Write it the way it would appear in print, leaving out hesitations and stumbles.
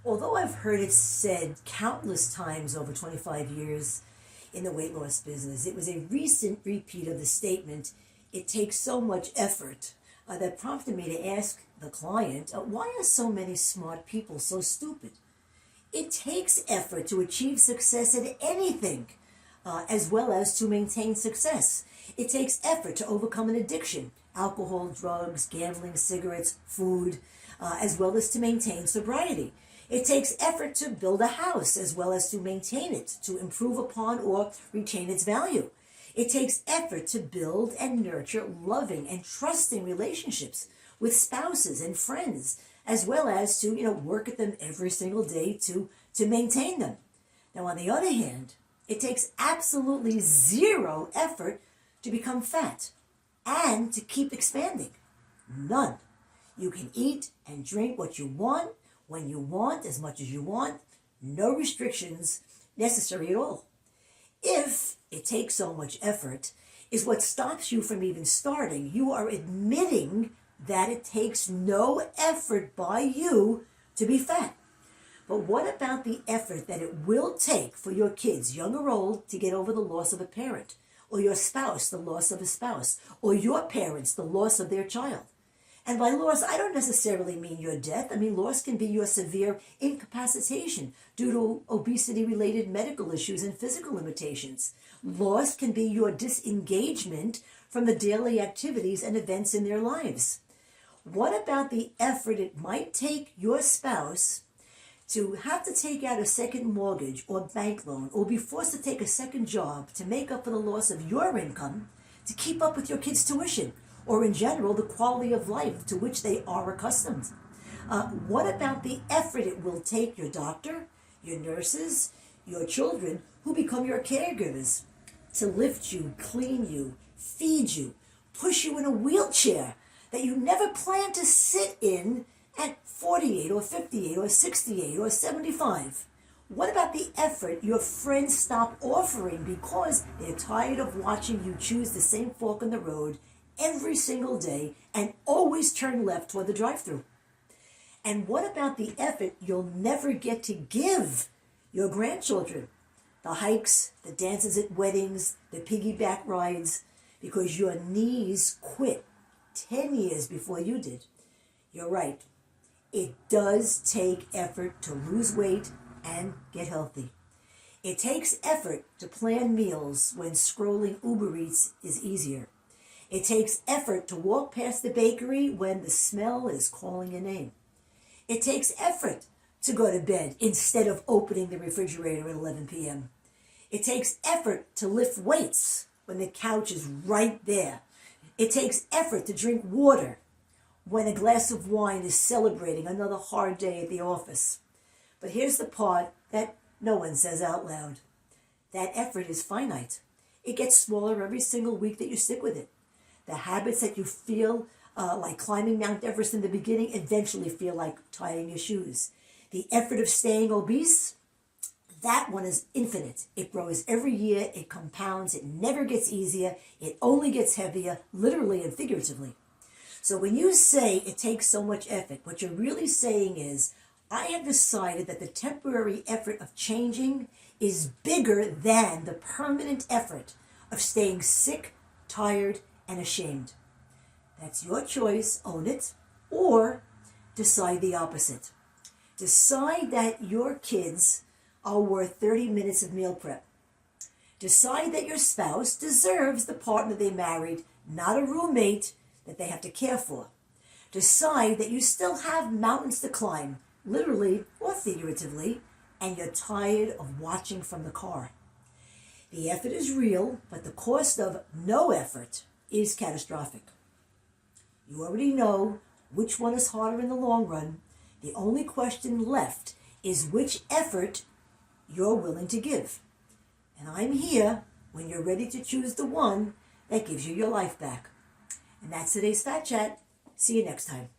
Although I've heard it said countless times over 25 years in the weight loss business, it was a recent repeat of the statement, "It takes so much effort," that prompted me to ask the client, why are so many smart people so stupid? It takes effort to achieve success at anything, as well as to maintain success. It takes effort to overcome an addiction, alcohol, drugs, gambling, cigarettes, food, as well as to maintain sobriety. It takes effort to build a house as well as to maintain it, to improve upon or retain its value. It takes effort to build and nurture loving and trusting relationships with spouses and friends, as well as to, work at them every single day to maintain them. Now, on the other hand, it takes absolutely zero effort to become fat and to keep expanding. None. You can eat and drink what you want, when you want, as much as you want, no restrictions necessary at all. If it takes so much effort is what stops you from even starting, you are admitting that it takes no effort by you to be fat. But what about the effort that it will take for your kids, young or old, to get over the loss of a parent, or your spouse, the loss of a spouse, or your parents, the loss of their child? And by loss, I don't necessarily mean your death. I mean, loss can be your severe incapacitation due to obesity-related medical issues and physical limitations. Loss can be your disengagement from the daily activities and events in their lives. What about the effort it might take your spouse to have to take out a second mortgage or bank loan or be forced to take a second job to make up for the loss of your income to keep up with your kids' tuition, or in general, the quality of life to which they are accustomed? What about the effort it will take your doctor, your nurses, your children, who become your caregivers, to lift you, clean you, feed you, push you in a wheelchair that you never planned to sit in at 48 or 58 or 68 or 75? What about the effort your friends stop offering because they're tired of watching you choose the same fork in the road every single day and always turn left toward the drive-thru? And what about the effort you'll never get to give your grandchildren? The hikes, the dances at weddings, the piggy-back rides, because your knees quit 10 years before you did. You're right. It does take effort to lose weight and get healthy. It takes effort to plan meals when scrolling Uber Eats is easier. It takes effort to walk past the bakery when the smell is calling your name. It takes effort to go to bed instead of opening the refrigerator at 11 p.m. It takes effort to lift weights when the couch is right there. It takes effort to drink water when a glass of wine is celebrating another hard day at the office. But here's the part that no one says out loud. That effort is finite. It gets smaller every single week that you stick with it. The habits that you feel like climbing Mount Everest in the beginning eventually feel like tying your shoes. The effort of staying obese, that one is infinite. It grows every year, it compounds, it never gets easier, it only gets heavier, literally and figuratively. So when you say it takes so much effort, what you're really saying is, I have decided that the temporary effort of changing is bigger than the permanent effort of staying sick, tired, and ashamed. That's your choice, own it, or decide the opposite. Decide that your kids are worth 30 minutes of meal prep. Decide that your spouse deserves the partner they married, not a roommate that they have to care for. Decide that you still have mountains to climb, literally or figuratively, and you're tired of watching from the car. The effort is real, but the cost of no effort is catastrophic. You already know which one is harder in the long run. The only question left is which effort you're willing to give. And I'm here when you're ready to choose the one that gives you your life back. And that's today's Fat Chat. See you next time.